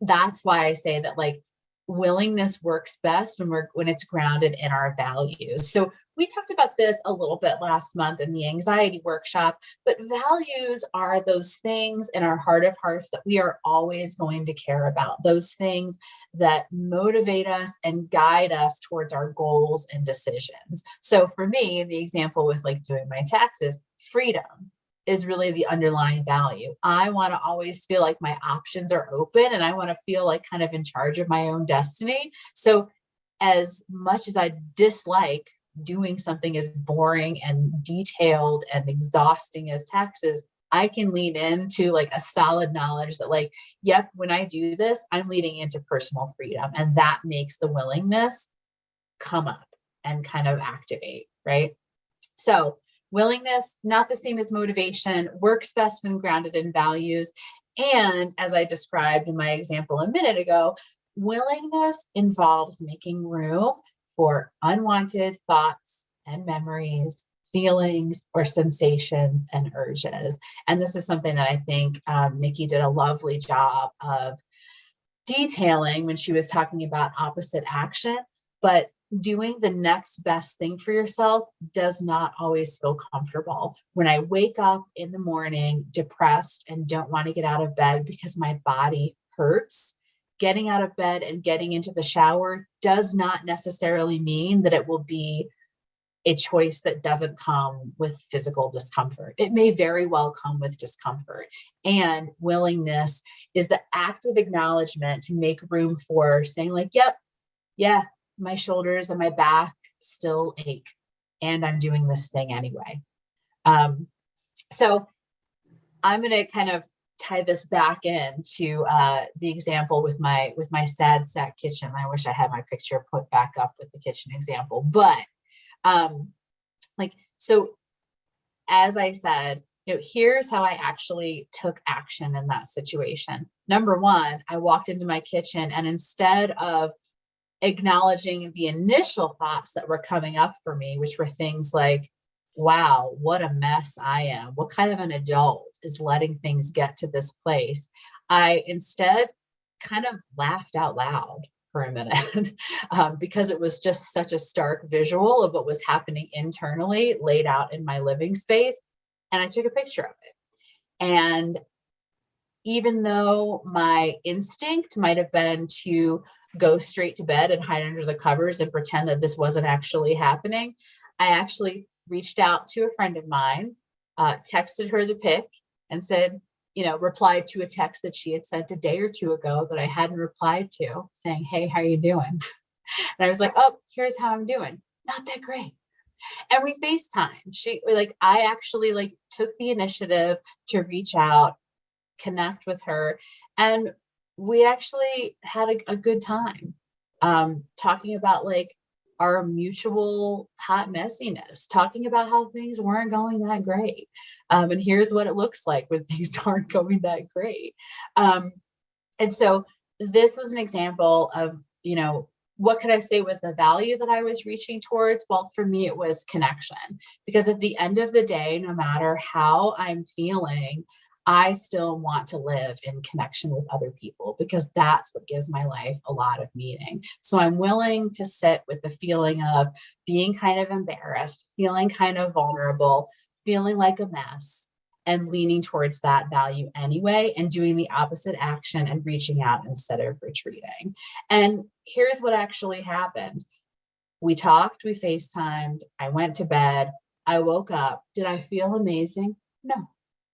that's why I say that like willingness works best when it's grounded in our values. So we talked about this a little bit last month in the anxiety workshop, but values are those things in our heart of hearts that we are always going to care about, those things that motivate us and guide us towards our goals and decisions. So for me, the example with like doing my taxes, freedom is really the underlying value. I want to always feel like my options are open and I want to feel like kind of in charge of my own destiny. So as much as I dislike doing something as boring and detailed and exhausting as taxes, I can lean into like a solid knowledge that like, yep, when I do this, I'm leading into personal freedom. And that makes the willingness come up and kind of activate, right? So willingness, not the same as motivation, works best when grounded in values. And as I described in my example a minute ago, willingness involves making room for unwanted thoughts and memories, feelings, or sensations and urges. And this is something that I think Niki did a lovely job of detailing when she was talking about opposite action. But doing the next best thing for yourself does not always feel comfortable. When I wake up in the morning depressed and don't want to get out of bed because my body hurts, getting out of bed and getting into the shower does not necessarily mean that it will be a choice that doesn't come with physical discomfort. It may very well come with discomfort. And willingness is the active acknowledgement to make room for saying like, yep, yeah, my shoulders and my back still ache and I'm doing this thing anyway. So I'm going to kind of tie this back into the example with my sad sack kitchen. I wish I had my picture put back up with the kitchen example, but so as I said, here's how I actually took action in that situation. Number one, I walked into my kitchen and instead of acknowledging the initial thoughts that were coming up for me, which were things like, wow, what a mess I am. What kind of an adult is letting things get to this place? I instead kind of laughed out loud for a minute because it was just such a stark visual of what was happening internally laid out in my living space. And I took a picture of it. And even though my instinct might have been to go straight to bed and hide under the covers and pretend that this wasn't actually happening, I actually reached out to a friend of mine, texted her the pic and said, replied to a text that she had sent a day or two ago that I hadn't replied to, saying, hey, how are you doing? And I was like, oh, here's how I'm doing. Not that great. And we FaceTime. I actually took the initiative to reach out, connect with her. And we actually had a good time talking about our mutual hot messiness, talking about how things weren't going that great. And here's what it looks like when things aren't going that great. And so this was an example of, what could I say was the value that I was reaching towards? Well, for me, it was connection, because at the end of the day, no matter how I'm feeling, I still want to live in connection with other people, because that's what gives my life a lot of meaning. So I'm willing to sit with the feeling of being kind of embarrassed, feeling kind of vulnerable, feeling like a mess, and leaning towards that value anyway, and doing the opposite action and reaching out instead of retreating. And here's what actually happened. We talked, we FaceTimed, I went to bed, I woke up. Did I feel amazing? No,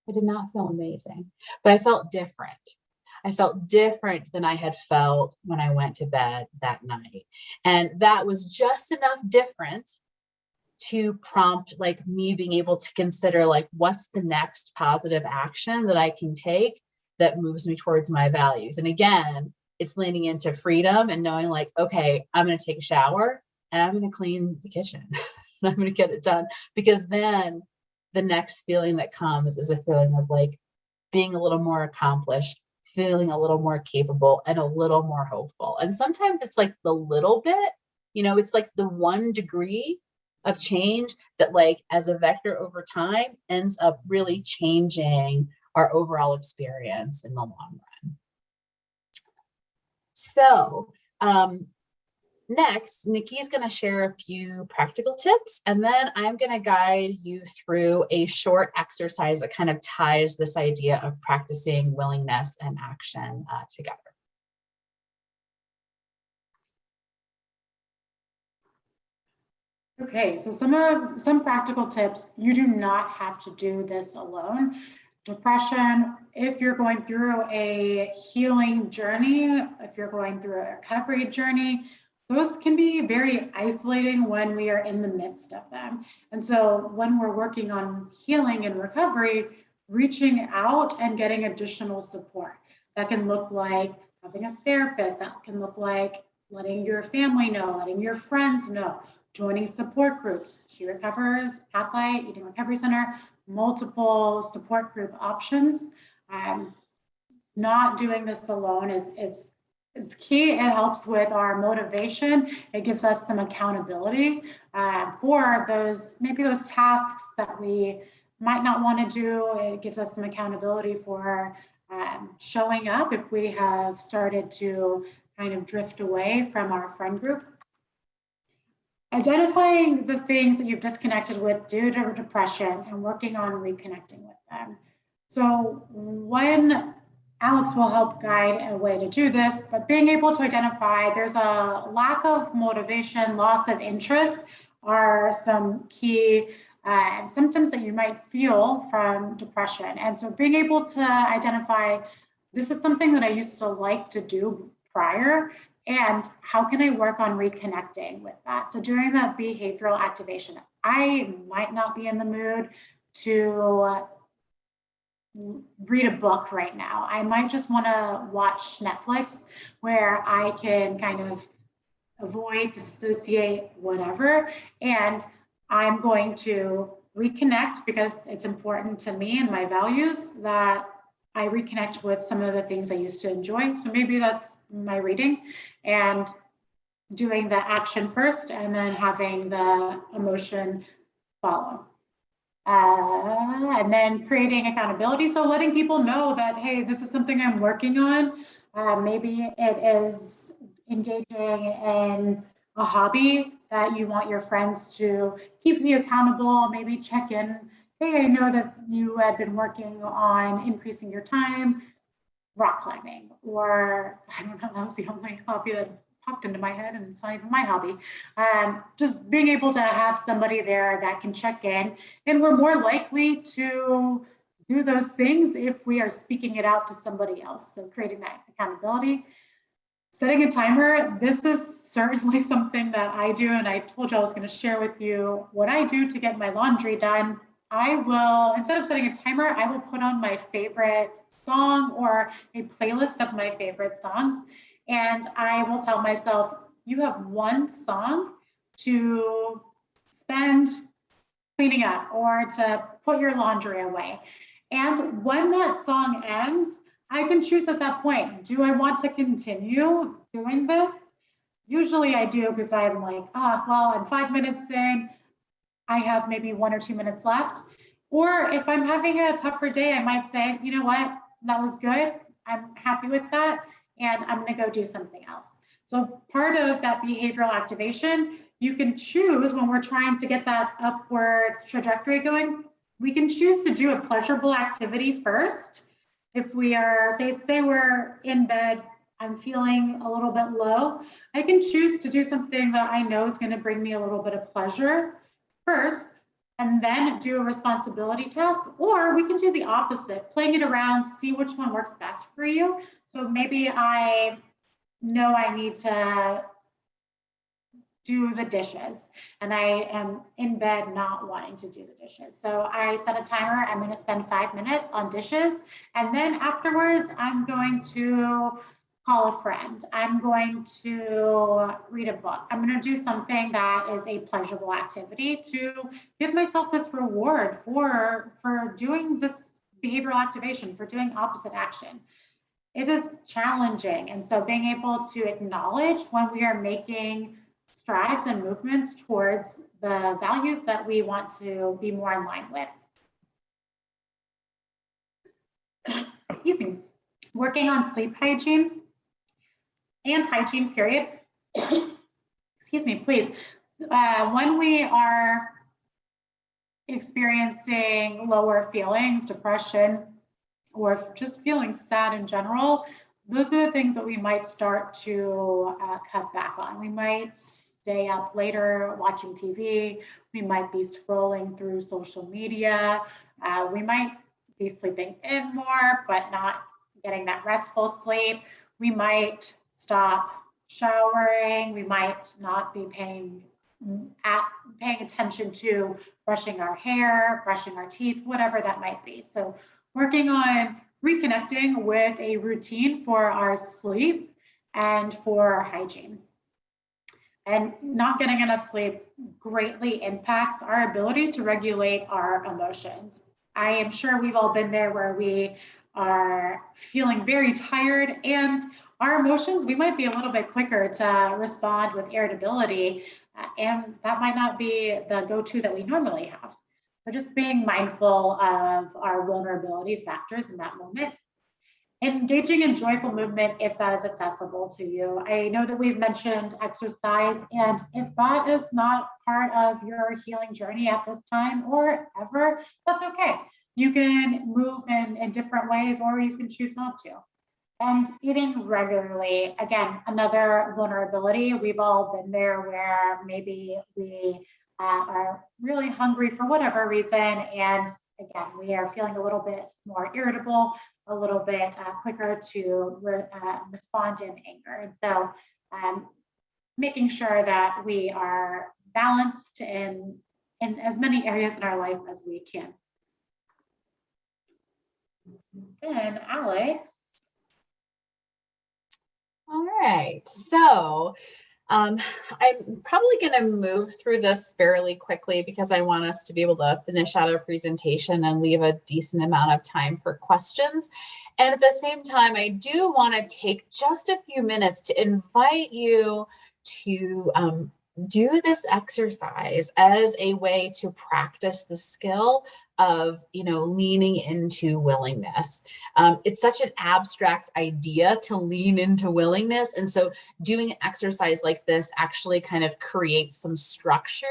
I did not feel amazing, but I felt different. I felt different than I had felt when I went to bed that night. And that was just enough different to prompt like me being able to consider like, what's the next positive action that I can take that moves me towards my values. And again, it's leaning into freedom and knowing like, okay, I'm going to take a shower and I'm going to clean the kitchen and I'm going to get it done, because then the next feeling that comes is a feeling of like being a little more accomplished, feeling a little more capable, and a little more hopeful. And sometimes it's like the little bit, it's like the 1 degree of change that like as a vector over time ends up really changing our overall experience in the long run. So next, Niki is going to share a few practical tips, and then I'm going to guide you through a short exercise that kind of ties this idea of practicing willingness and action together. Okay, so some practical tips. You do not have to do this alone. Depression, if you're going through a healing journey, if you're going through a recovery journey, those can be very isolating when we are in the midst of them. And so when we're working on healing and recovery, reaching out and getting additional support. That can look like having a therapist, that can look like letting your family know, letting your friends know, joining support groups. She Recovers, Pathlight, Eating Recovery Center, multiple support group options. Not doing this alone is key. It helps with our motivation. It gives us some accountability for those tasks that we might not want to do. It gives us some accountability for showing up if we have started to kind of drift away from our friend group. Identifying the things that you've disconnected with due to depression and working on reconnecting with them. So when Alex will help guide a way to do this, but being able to identify there's a lack of motivation, loss of interest are some key symptoms that you might feel from depression. And so being able to identify, this is something that I used to like to do prior, and how can I work on reconnecting with that? So doing that behavioral activation. I might not be in the mood to read a book right now. I might just want to watch Netflix where I can kind of avoid, dissociate, whatever. And I'm going to reconnect because it's important to me and my values that I reconnect with some of the things I used to enjoy. So maybe that's my reading and doing the action first and then having the emotion follow. And then creating accountability. So letting people know that, hey, this is something I'm working on. Maybe it is engaging in a hobby that you want your friends to keep you accountable, maybe check in. Hey, I know that you had been working on increasing your time, rock climbing, or I don't know, that was the only hobby that popped into my head and it's not even my hobby. Just being able to have somebody there that can check in, and we're more likely to do those things if we are speaking it out to somebody else. So creating that accountability. Setting a timer, this is certainly something that I do, and I told you I was going to share with you what I do to get my laundry done. I will, instead of setting a timer, I will put on my favorite song or a playlist of my favorite songs. And I will tell myself, you have one song to spend cleaning up or to put your laundry away. And when that song ends, I can choose at that point, do I want to continue doing this? Usually I do, because I'm like, well, I'm 5 minutes in, I have maybe 1 or 2 minutes left. Or if I'm having a tougher day, I might say, you know what, that was good. I'm happy with that. And I'm going to go do something else. So part of that behavioral activation, you can choose when we're trying to get that upward trajectory going, we can choose to do a pleasurable activity first. If we are, say we're in bed, I'm feeling a little bit low, I can choose to do something that I know is going to bring me a little bit of pleasure first, and then do a responsibility task. Or we can do the opposite, playing it around, see which one works best for you. So maybe I know I need to do the dishes and I am in bed not wanting to do the dishes. So I set a timer, I'm going to spend 5 minutes on dishes. And then afterwards, I'm going to call a friend. I'm going to read a book. I'm going to do something that is a pleasurable activity to give myself this reward for doing this behavioral activation, for doing opposite action. It is challenging. And so being able to acknowledge when we are making strides and movements towards the values that we want to be more in line with. Excuse me. Working on sleep hygiene and hygiene, period. Excuse me, please. When we are experiencing lower feelings, depression, or just feeling sad in general, those are the things that we might start to cut back on. We might stay up later watching TV. We might be scrolling through social media. We might be sleeping in more, but not getting that restful sleep. We might stop showering. We might not be paying attention to brushing our hair, brushing our teeth, whatever that might be. So working on reconnecting with a routine for our sleep and for our hygiene. And not getting enough sleep greatly impacts our ability to regulate our emotions. I am sure we've all been there where we are feeling very tired, and our emotions, we might be a little bit quicker to respond with irritability, and that might not be the go-to that we normally have. So just being mindful of our vulnerability factors in that moment. Engaging in joyful movement if that is accessible to you. I know that we've mentioned exercise, and if that is not part of your healing journey at this time or ever, that's okay. You can move in different ways, or you can choose not to. And eating regularly, again, another vulnerability. We've all been there where maybe we are really hungry for whatever reason, and again, we are feeling a little bit more irritable, a little bit quicker to respond in anger. And so making sure that we are balanced in as many areas in our life as we can. Then Alex. All right, so I'm probably going to move through this fairly quickly because I want us to be able to finish out our presentation and leave a decent amount of time for questions. And at the same time, I do want to take just a few minutes to invite you to do this exercise as a way to practice the skill of, leaning into willingness. It's such an abstract idea to lean into willingness. And so doing an exercise like this actually kind of creates some structure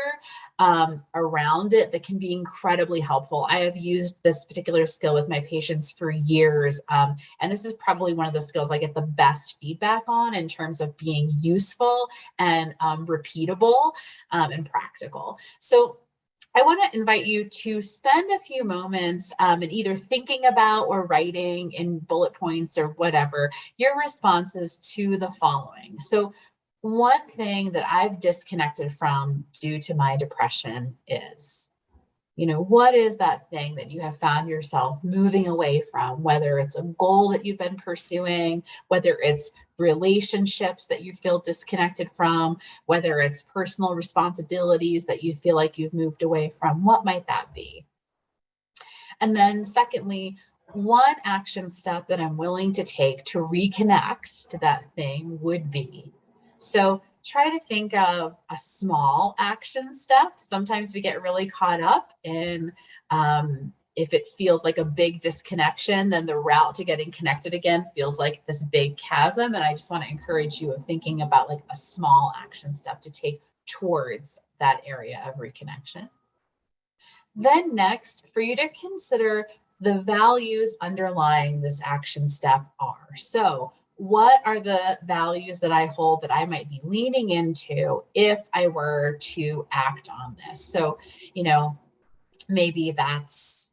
around it that can be incredibly helpful. I have used this particular skill with my patients for years. And this is probably one of the skills I get the best feedback on in terms of being useful and repeatable and practical. So I want to invite you to spend a few moments in either thinking about or writing in bullet points or whatever your responses to the following. So one thing that I've disconnected from due to my depression is, what is that thing that you have found yourself moving away from, whether it's a goal that you've been pursuing, whether it's relationships that you feel disconnected from, whether it's personal responsibilities that you feel like you've moved away from. What might that be? And then secondly, one action step that I'm willing to take to reconnect to that thing would be. So try to think of a small action step. Sometimes we get really caught up in if it feels like a big disconnection, then the route to getting connected again feels like this big chasm. And I just want to encourage you of thinking about like a small action step to take towards that area of reconnection. Then next, for you to consider the values underlying this action step are. So what are the values that I hold that I might be leaning into if I were to act on this? So, maybe that's,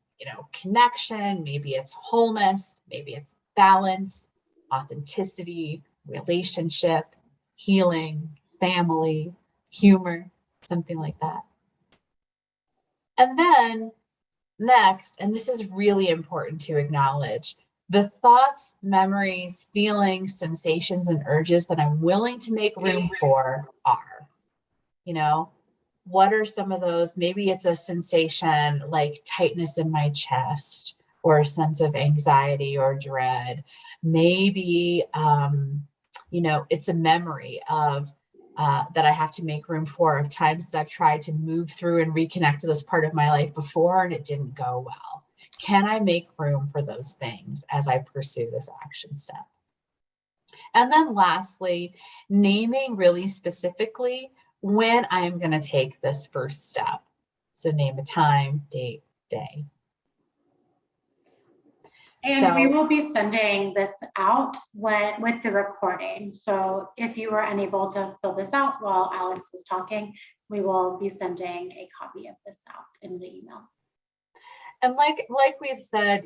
connection, maybe it's wholeness, maybe it's balance, authenticity, relationship, healing, family, humor, something like that. And then next, and this is really important to acknowledge, the thoughts, memories, feelings, sensations, and urges that I'm willing to make room for are, what are some of those? Maybe it's a sensation like tightness in my chest or a sense of anxiety or dread. Maybe, it's a memory of that I have to make room for, of times that I've tried to move through and reconnect to this part of my life before and it didn't go well. Can I make room for those things as I pursue this action step? And then lastly, naming really specifically when I am going to take this first step. So name a time, date, day. And we will be sending this out with the recording. So if you were unable to fill this out while Alex was talking, we will be sending a copy of this out in the email. And like we've said,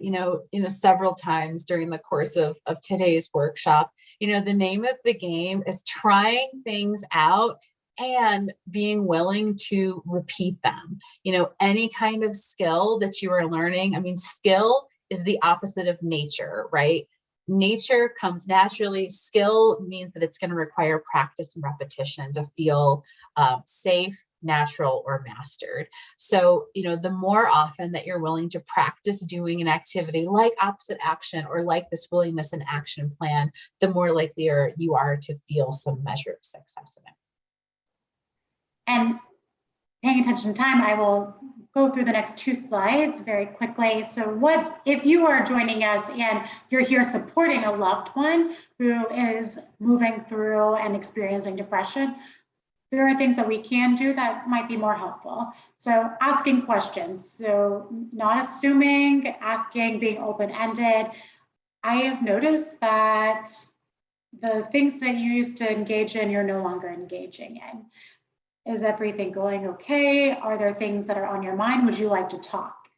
several times during the course of today's workshop, the name of the game is trying things out and being willing to repeat them. Any kind of skill that you are learning, skill is the opposite of nature, right? Nature comes naturally. Skill means that it's going to require practice and repetition to feel safe, natural, or mastered. So, the more often that you're willing to practice doing an activity like opposite action or like this willingness and action plan, the more likely you are to feel some measure of success in it. And paying attention to time, I will go through the next 2 slides very quickly. So what if you are joining us and you're here supporting a loved one who is moving through and experiencing depression, there are things that we can do that might be more helpful. So asking questions, so not assuming, asking, being open-ended. I have noticed that the things that you used to engage in, you're no longer engaging in. Is everything going okay? Are there things that are on your mind? Would you like to talk?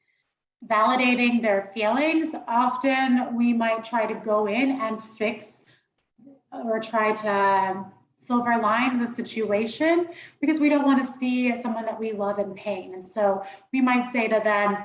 Validating their feelings. Often we might try to go in and fix or try to silver line the situation because we don't want to see someone that we love in pain. And so we might say to them,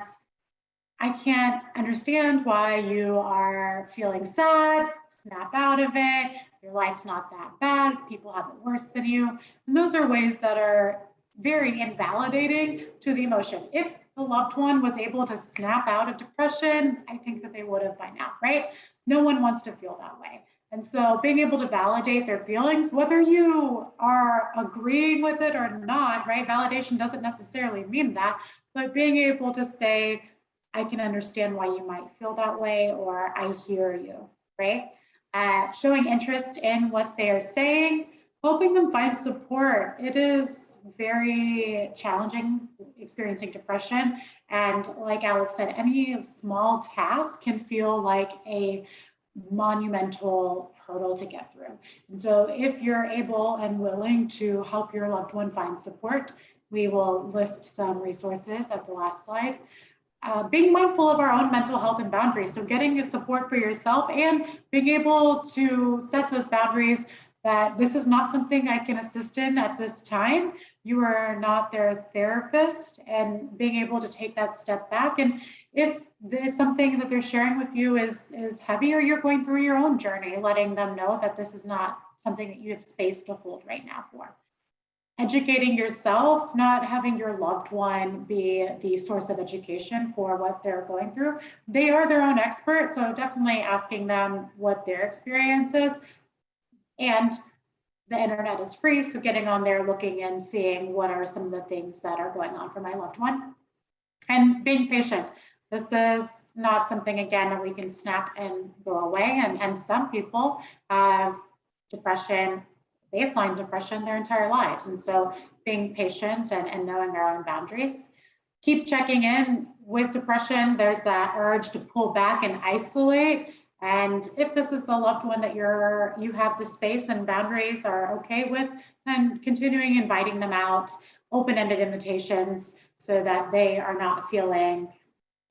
I can't understand why you are feeling sad. Snap out of it. Your life's not that bad. People have it worse than you. And those are ways that are very invalidating to the emotion. If the loved one was able to snap out of depression, I think that they would have by now, right? No one wants to feel that way. And so being able to validate their feelings, whether you are agreeing with it or not, right? Validation doesn't necessarily mean that, but being able to say, I can understand why you might feel that way, or I hear you, right? Showing interest in what they are saying, helping them find support. It is very challenging experiencing depression. And like Alex said, any small task can feel like a monumental hurdle to get through. And so if you're able and willing to help your loved one find support, we will list some resources at the last slide. Being mindful of our own mental health and boundaries. So getting the support for yourself and being able to set those boundaries that this is not something I can assist in at this time. You are not their therapist, and being able to take that step back. And if there's something that they're sharing with you is heavy, or you're going through your own journey, letting them know that this is not something that you have space to hold right now for. Educating yourself, not having your loved one be the source of education for what they're going through. They are their own expert, so definitely asking them what their experience is. And the internet is free, so getting on there, looking and seeing what are some of the things that are going on for my loved one. And being patient. This is not something, again, that we can snap and go away. And some people have depression, baseline depression, their entire lives. And so being patient and knowing our own boundaries. Keep checking in. With depression, there's that urge to pull back and isolate. And if this is a loved one that you have the space and boundaries are okay with, then continuing inviting them out, open-ended invitations, so that they are not feeling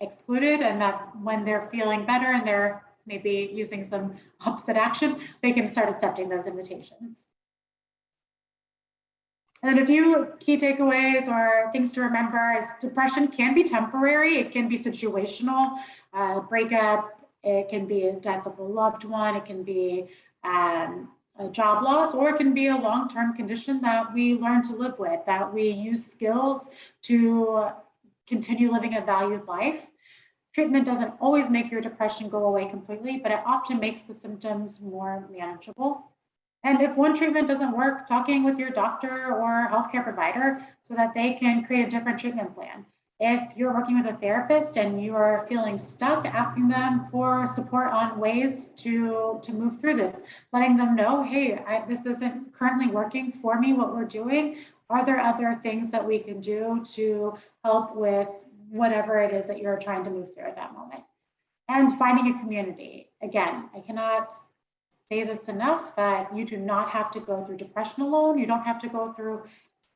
excluded, and that when they're feeling better and they're maybe using some opposite action, they can start accepting those invitations. And then a few key takeaways or things to remember is depression can be temporary, it can be situational, breakup, it can be a death of a loved one, it can be a job loss, or it can be a long-term condition that we learn to live with, that we use skills to continue living a valued life. Treatment doesn't always make your depression go away completely, but it often makes the symptoms more manageable. And if one treatment doesn't work, talking with your doctor or healthcare provider so that they can create a different treatment plan. If you're working with a therapist and you are feeling stuck, asking them for support on ways to move through this, letting them know, hey, this isn't currently working for me, what we're doing. Are there other things that we can do to help with whatever it is that you're trying to move through at that moment? And finding a community. Again, I cannot say this enough, that you do not have to go through depression alone. You don't have to go through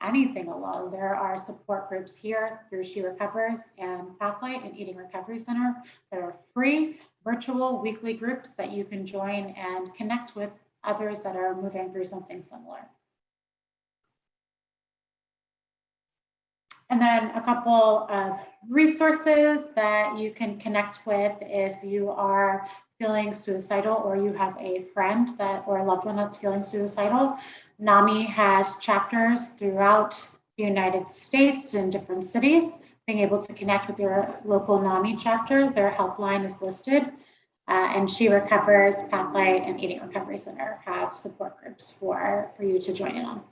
anything alone. There are support groups here through She Recovers and Pathlight and Eating Recovery Center that are free, virtual weekly groups that you can join and connect with others that are moving through something similar. And then a couple of resources that you can connect with if you are feeling suicidal or you have a friend or a loved one that's feeling suicidal. NAMI has chapters throughout the United States in different cities. Being able to connect with your local NAMI chapter, their helpline is listed. And She Recovers, Pathlight, and Eating Recovery Center have support groups for you to join in on.